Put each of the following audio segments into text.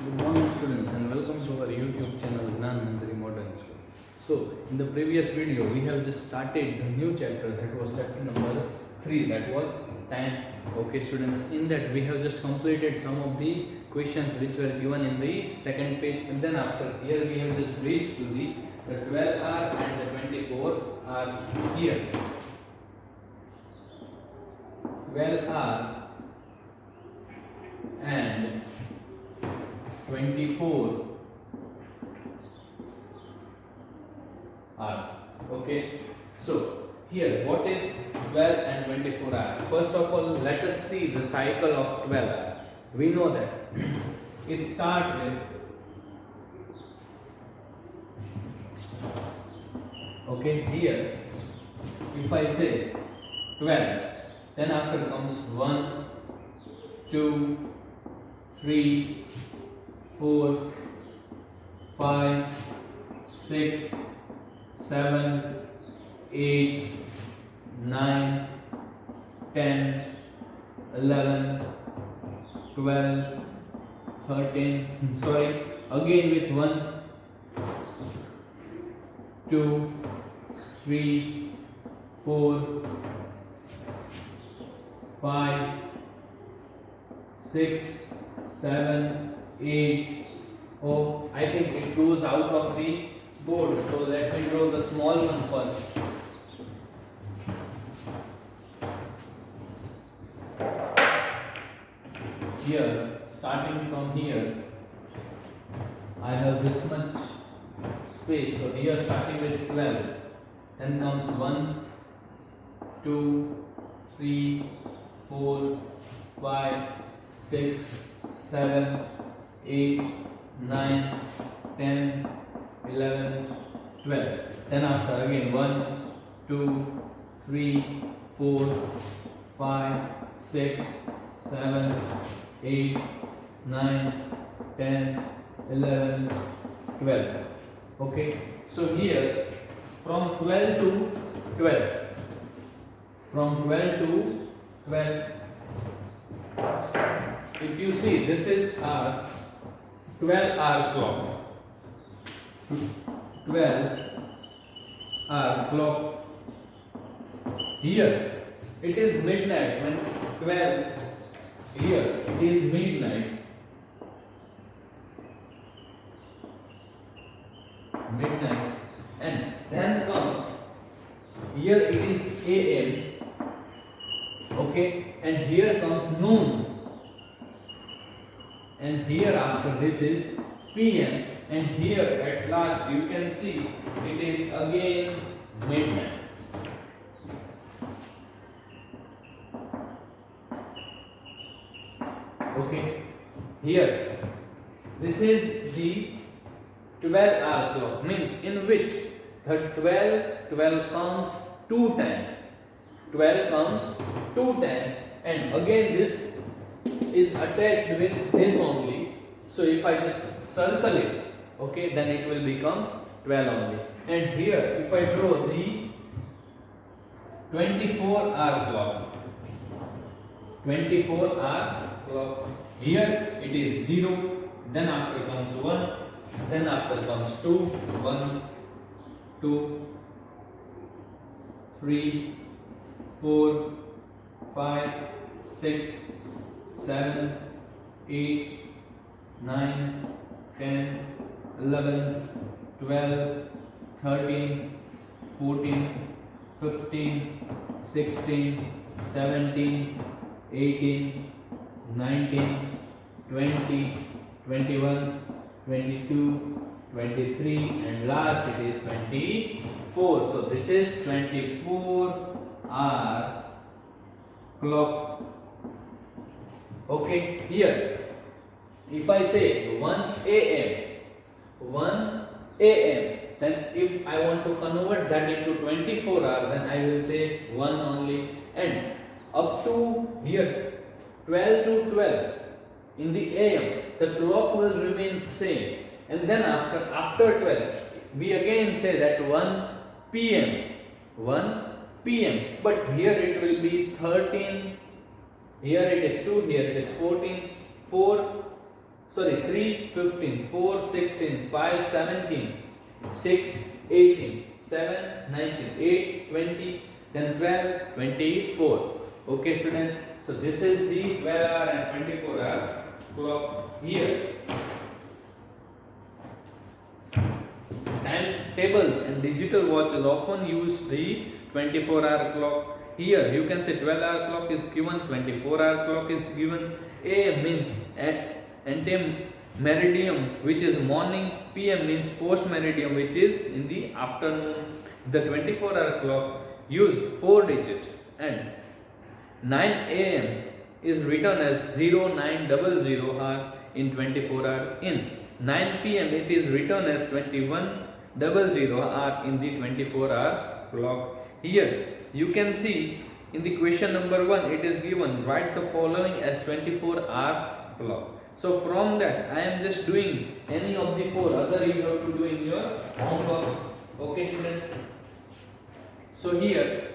Good morning students and welcome to our YouTube channel Gnan Nanzari Modern School. So in the previous video we have just started the new chapter, that was chapter number 3, that was time. Okay students, in that we have just completed some of the questions which were given in the second page, and then after here we have just reached to the 12 hour and the 24 hour here. 12 hours and 24 hours. Okay, so here what is 12 and 24 hours? First of all, let us see the cycle of 12 hours. We know that it starts with, okay, here if I say 12, then after comes 1, 2, 3, 4, 5, 6, 7, 8, 9, 10, 11, 12, 13, sorry, again with 1, 2, 3, 4, 5, 6, 7, 8. Oh, I think it goes out of the board. So let me draw the small one first. Here, starting from here, I have this much space. So here, starting with 12, then comes 1, 2, 3, 4, 5, 6, 7, 8, 9, 10, 11, 12. Then after again 1, 2, 3, 4, 5, 6, 7, 8, 9, 10, 11, 12. Okay. So here from 12 to 12. From 12 to 12. If you see, this is our 12-hour clock. 12-hour clock. Here it is midnight when 12. Here it is midnight. Midnight, and then comes here it is AM. Okay, and here comes noon. And here after this is PM, and here at last you can see it is again midnight. Okay, here this is the 12-hour clock, means in which the 12 comes 2 times. 12 comes 2 times, and again this is attached with this only. So if I just circle it, okay, then it will become 12 only. And here if I draw the 24-hour clock, 24-hour clock, here it is 0, then after comes 1, then after comes 2, 1, 2, 3, 4, 5, 6, 7, 8, 9, 10, 11, 12, 13, 14, 15, 16, 17, 18, 19, 20, 21, 22, 23, and last it is 24. So this is 24-hour clock. Okay, here if I say 1 AM, 1 AM, then if I want to convert that into 24 hours, then I will say 1 only, and up to here 12 to 12 in the AM the clock will remain same, and then after 12 we again say that 1 PM, 1 PM, but here it will be 13, here it is 2, here it is 14, 4, sorry, 3:15, 4:16, 5:17, 6:18, 7:19, 8:20, then 12:24. Okay, students. So this is the 12-hour and 24-hour clock here. Timetables and digital watches often use the 24-hour clock. Here you can say 12-hour clock is given, 24-hour clock is given. AM means antemeridium, which is morning. PM means post-meridium, which is in the afternoon. The 24-hour clock use 4 digits, and 9 AM is written as 0900 hour in 24-hour. In 9 PM it is written as 2100 hour in the 24-hour clock. Here you can see in the question number 1 it is given, write the following as 24-hour clock. So from that I am just doing any of the 4, other you have to do in your homework. Okay, students. So here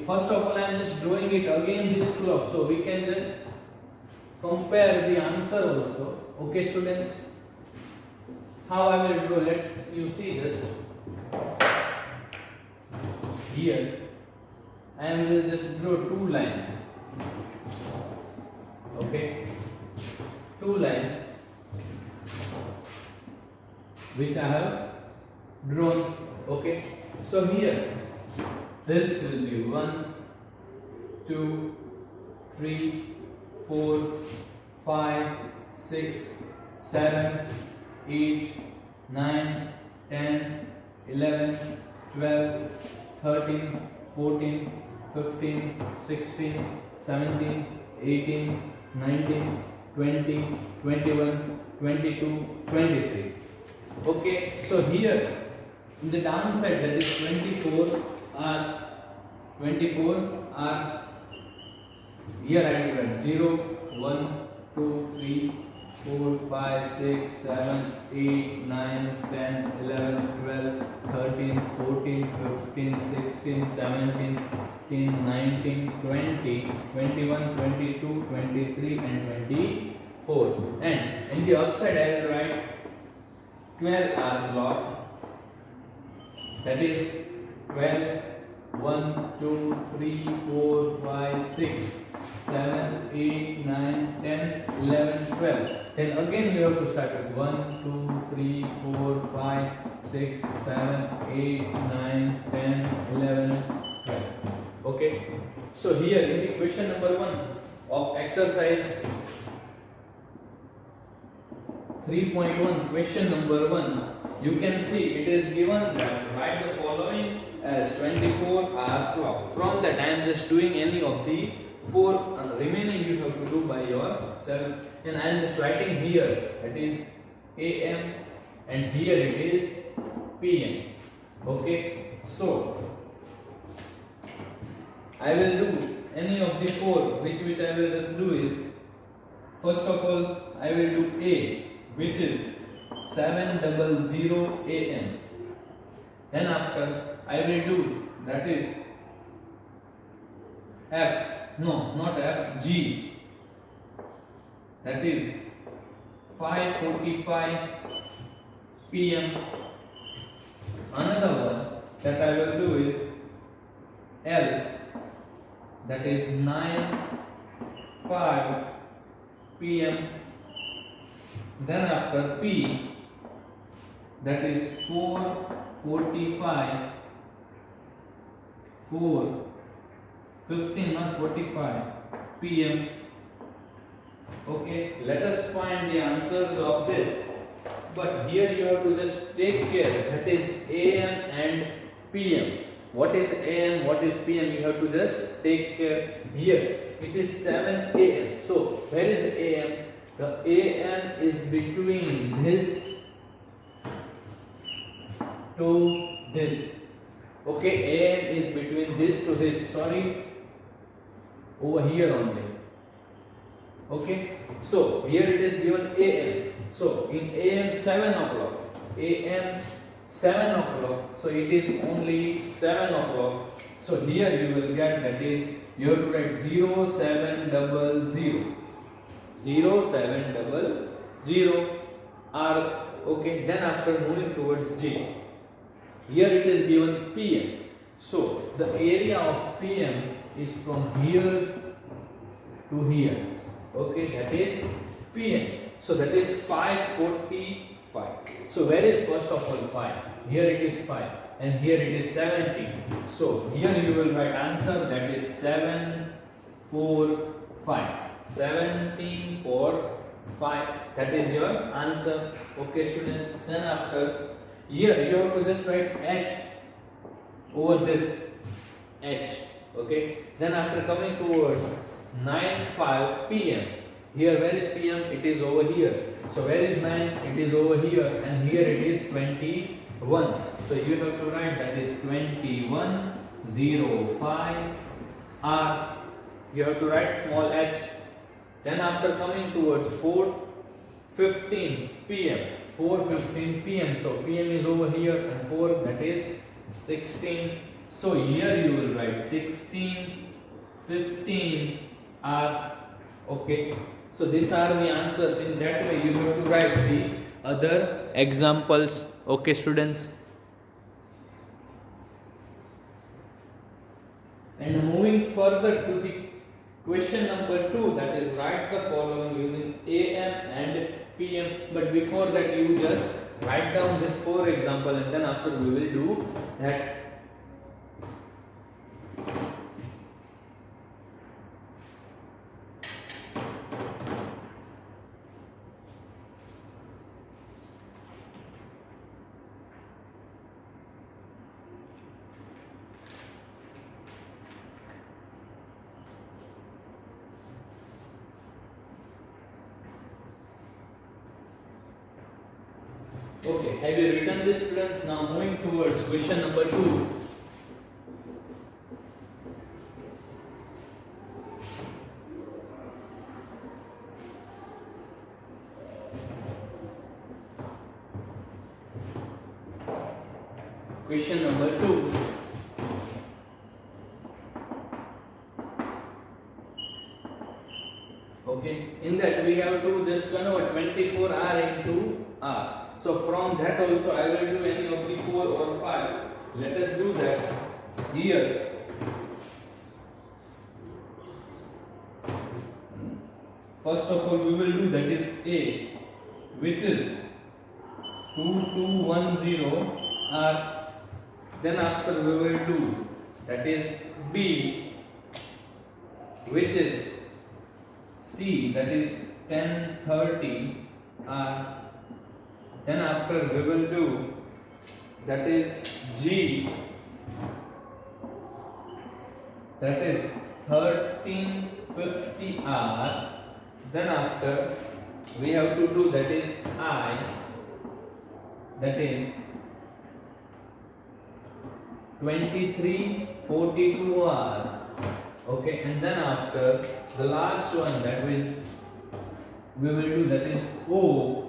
first of all I am just drawing it again this clock, so we can just compare the answer also. Okay, students. How I will draw it, you see this here. I will just draw 2 lines. Okay, 2 lines which I have drawn. Okay, so here this will be 1, 2, 3, 4, 5, 6, 7, 8, 9, 10, 11, 12, 13, 14, 15, 16, 17, 18, 19, 20, 21, 22, 23. Okay, so here in the downside, that is 24 are here I have given 0, 1, 2, 3, 4, 5, 6, 7, 8, 9, 10, 11, 12, 13, 14, 15, 16, 17, 18, 19, 20, 21, 22, 23 and 24. And in the upside I will write 12-hour clock, that is 12, 1, 2, 3, 4, 5, 6, 7, 8, 9, 10, 11, 12. Then again you have to start with 1, 2, 3, 4, 5, 6, 7, 8, 9, 10, 11, 12. Okay. So here in the question number 1 of exercise 3.1, question number 1, you can see it is given that write the following as 24-hour clock. From that I am just doing any of the 4 remaining you have to do by yourself, and I am just writing here, that is AM, and here it is PM. Okay, so I will do any of the 4, which I will just do is, first of all I will do A, which is 7:00 AM. Then after I will do, that is F, no, not F, G, that is 5:45 PM. Another one that I will do is L, that is 9:05 PM. Then after P, that is 4:45, 4:15, not 45 PM. Okay, let us find the answers of this. But here you have to just take care, that is AM and PM. What is AM, what is PM, you have to just take care. Here it is 7 AM. So where is AM? The AM is between this to this. Okay, AM is between this to this. Sorry, over here only. Okay, so here it is given AM. So in AM 7 o'clock, AM 7 o'clock. So it is only 7 o'clock. So here you will get, that is, you have to write 0700 0700 hours. Okay, then after moving towards J, here it is given PM. So the area of PM is from here to here. Okay, that is PM. So that is 545. So where is first of all 5? Here it is 5 and here it is 17. So here you will write answer, that is 745. 1745. That is your answer. Okay students. Then after, here you have to just write H over this H. Okay. Then after coming towards 9:05 PM. Here where is PM? It is over here. So where is 9? It is over here and here it is 21. So you have to write, that is 21:05 R. You have to write small h. Then after coming towards 4:15 PM. 4:15 PM. So PM is over here and 4, that is 16. So here you will write 16:15 R. Okay. So these are the answers. In that way you have to write the other examples. Okay students. And moving further to the question number 2, that is, write the following using AM and PM. But before that you just write down this 4 example and then after we will do that. Okay, have you written this students? Now moving towards question number 2. Question number 2. Okay, in that we have to just convert 24R into R. So from that also I will do any of the 4 or 5. Let us do that here. First of all we will do, that is A, which is 2210 R. Then after we will do, that is B, which is C, that is 1030 R. Then after we will do, that is G, that is 1350 R. Then after we have to do, that is I, that is 2342 R. Okay, and then after the last one, that is we will do, that is O,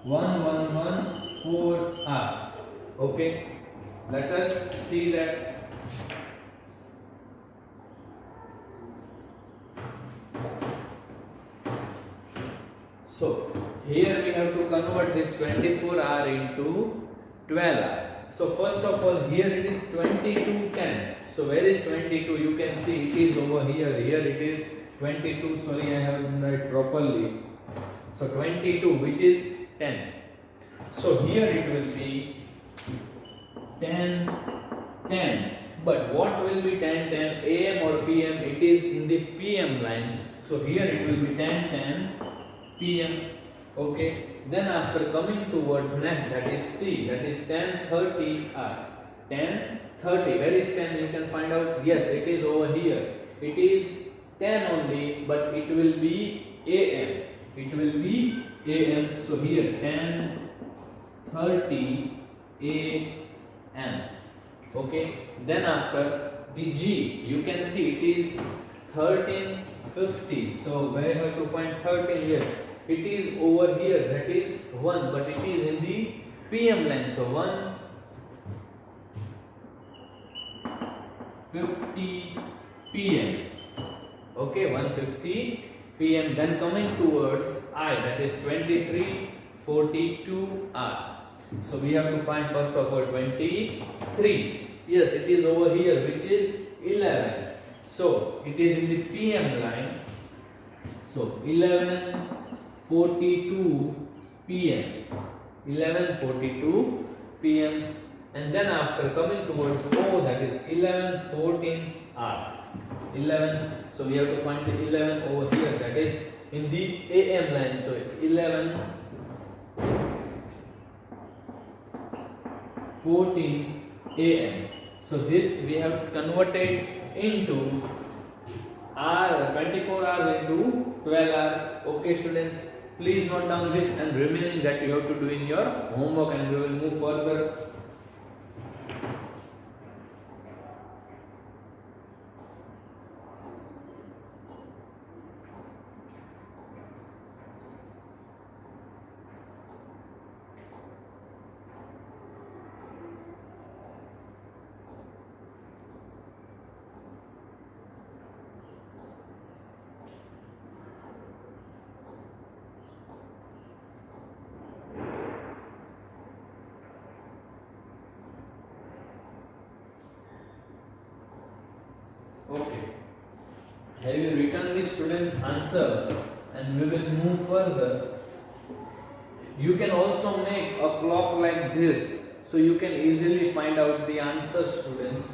1114 R. Okay, let us see that. So here we have to convert this 24R into 12R. So first of all, here it is 2210. So where is 22? You can see it is over here. Here it is 22. Sorry, I have written properly. So 22, which is 10. So here it will be 10, 10. But what will be 10, 10? AM or PM? It is in the PM line. So here it will be 10, 10 PM. Okay. Then after coming towards next, that is C, that is 1030 R. 1030. Where is 10? You can find out. Yes, it is over here. It is 10 only, but it will be AM. It will be AM. So here 1030 AM. Okay. Then after the G, you can see it is 1350. So where you have to find 13? Yes, it is over here. That is 1, but it is in the PM line. So 1 1:50 p.m. Okay, 1:50 p.m. Then coming towards I, that is 23:42 hour. So we have to find first of all 23. Yes, it is over here, which is 11. So it is in the PM line. So 11:42 p.m. 11:42 p.m. And then after coming towards O, that is 11:14 hour. 11. So we have to find the 11 over here. That is in the AM line. So 11:14 AM. So this we have converted into hour, 24 hours into 12 hours. Okay, students, please note down this, and remaining that you have to do in your homework, and we will move further. Okay. Have you written the student's answer, and we will move further. You can also make a clock like this, so you can easily find out the answer, students.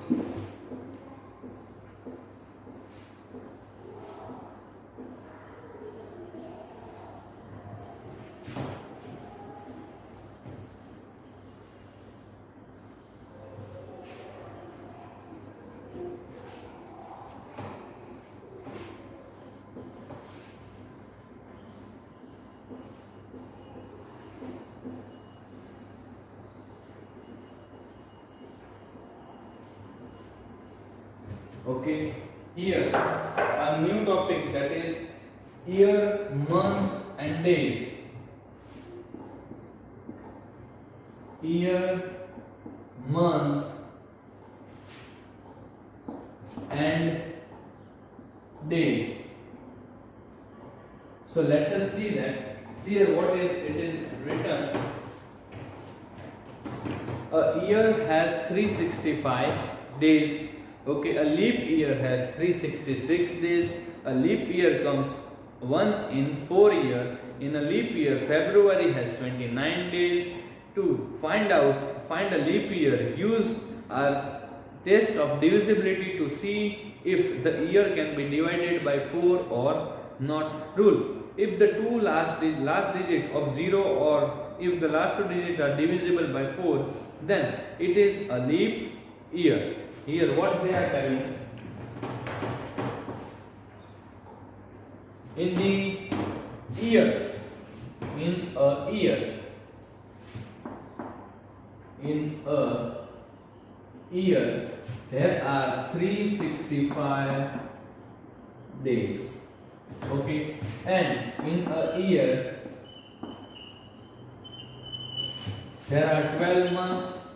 Okay, here a new topic, that is year, months and days. Year, months and days. So let us see that. See here what is it is written. A year has 365 days. Okay, a leap year has 366 days. A leap year comes once in 4 years. In a leap year, February has 29 days. To find a leap year, use our test of divisibility to see if the year can be divided by 4 or not. Rule: if the two last digit of 0, or if the last two digits are divisible by 4, then it is a leap year. Here what they are telling, in the year, in a year, there are 365 days. Okay, and in a year there are 12 months.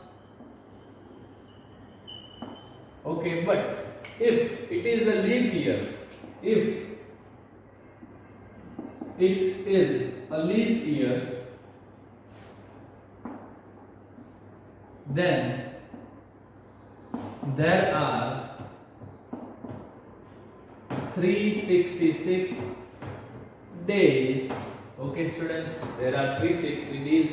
Okay, but if it is a leap year, if it is a leap year, then there are 366 days. Okay, students, there are 360 days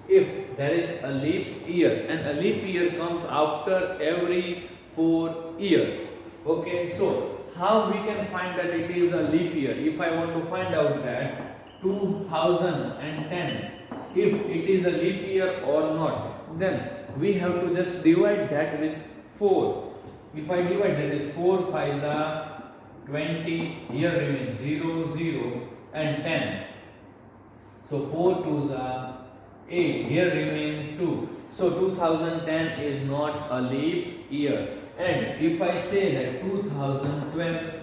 if there is a leap year, and a leap year comes after every 4 years. Okay, so how we can find that it is a leap year? If I want to find out that 2010, if it is a leap year or not, then we have to just divide that with 4. If I divide, that is 4 5s are 20, here remains 0 0 and 10. So 4 2s are 8, here remains 2. So 2010 is not a leap year. And if I say that 2012,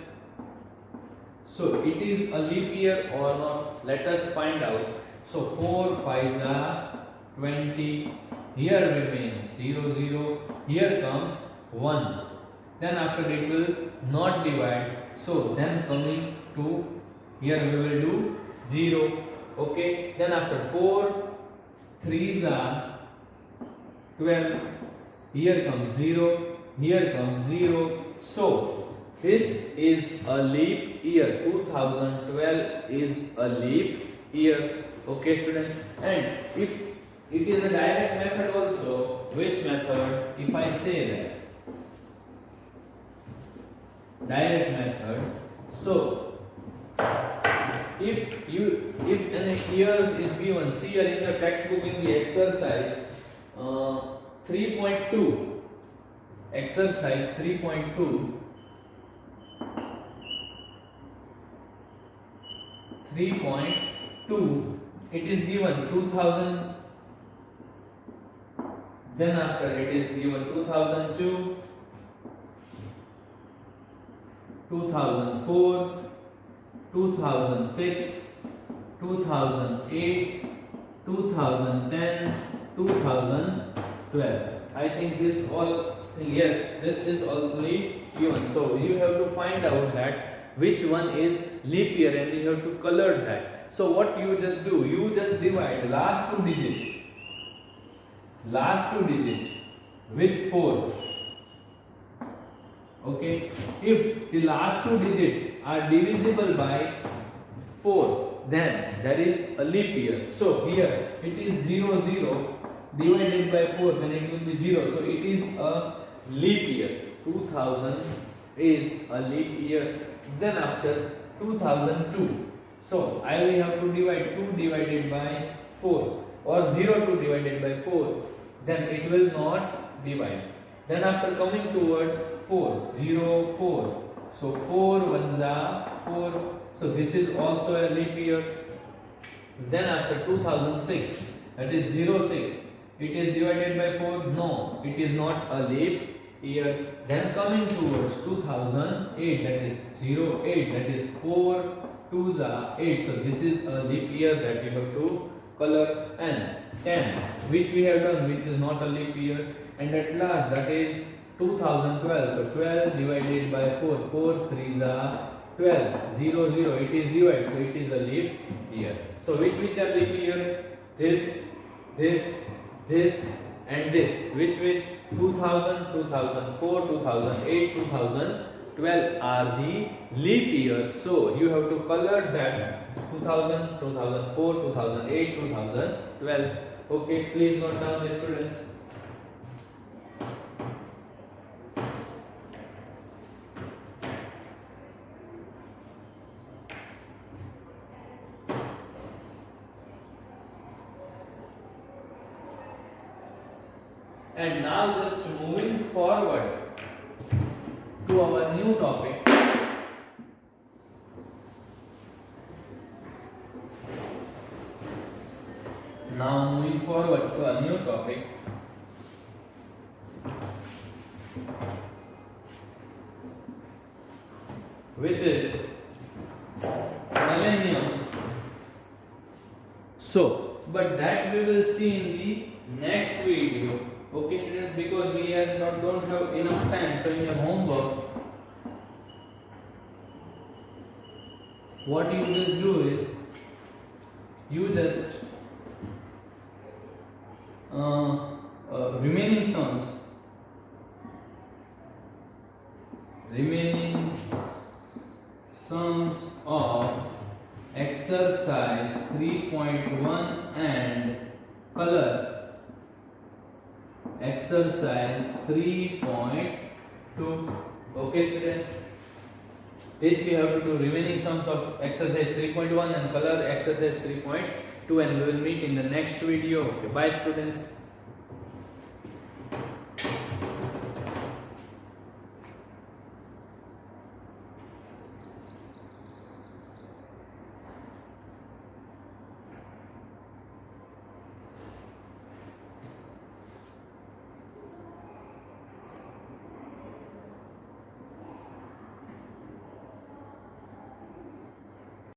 so it is a leap year or not, let us find out. So 4 5s are 20, here remains 0 0, here comes 1. then after it will not divide. So then coming to here we will do 0. Okay, then after 4 3s are 12. Here comes 0, here comes 0. So this is a leap year. 2012 is a leap year. Okay, students. And if it is a direct method also, which method? If I say that direct method, so if an year is given, see here in the textbook in the exercise 3.2, exercise 3.2, 3.2, it is given 2000, then after it is given 2002, 2004, 2006, 2008, 2010, 2012. I think this all, yes, this is only given. So you have to find out that which one is leap year and you have to color that. So what you just do, you just divide last two digits with 4. Okay, if the last two digits are divisible by 4, then there is a leap year. So here it is 0 0 divided by 4, then it will be 0. So it is a leap year. 2000 is a leap year. Then after 2002, so I will have to divide 2 divided by 4 or 0 2 divided by 4, then it will not divide. Then after coming towards 4, 0 4, so 4 ones are 4, so this is also a leap year. Then after 2006, that is 06, it is divided by 4, no, it is not a leap year. Then coming towards 2008, that is 08, that is 4 2s are 8, so this is a leap year that you have to color. And 10, which we have done, which is not a leap year. And at last, that is 2012, so 12 divided by 4, 4 3s are 12, 0 0, it is divided, so it is a leap year. So which are leap year? This and this. Which 2000, 2004, 2008, 2012 are the leap years. So you have to color that 2000, 2004, 2008, 2012. Okay, please note down the students. And now just moving forward to our new topic. Now moving forward to a new topic. Which is millennium. So, but that we will see in the next video. Okay, students, because we don't have enough time, so in your homework, what you just do is you just remaining sums of exercise 3.1 and color exercise 3.2. Okay, students, this we have to do remaining sums of exercise 3.1 and color exercise 3.2, and we will meet in the next video. Okay, bye students.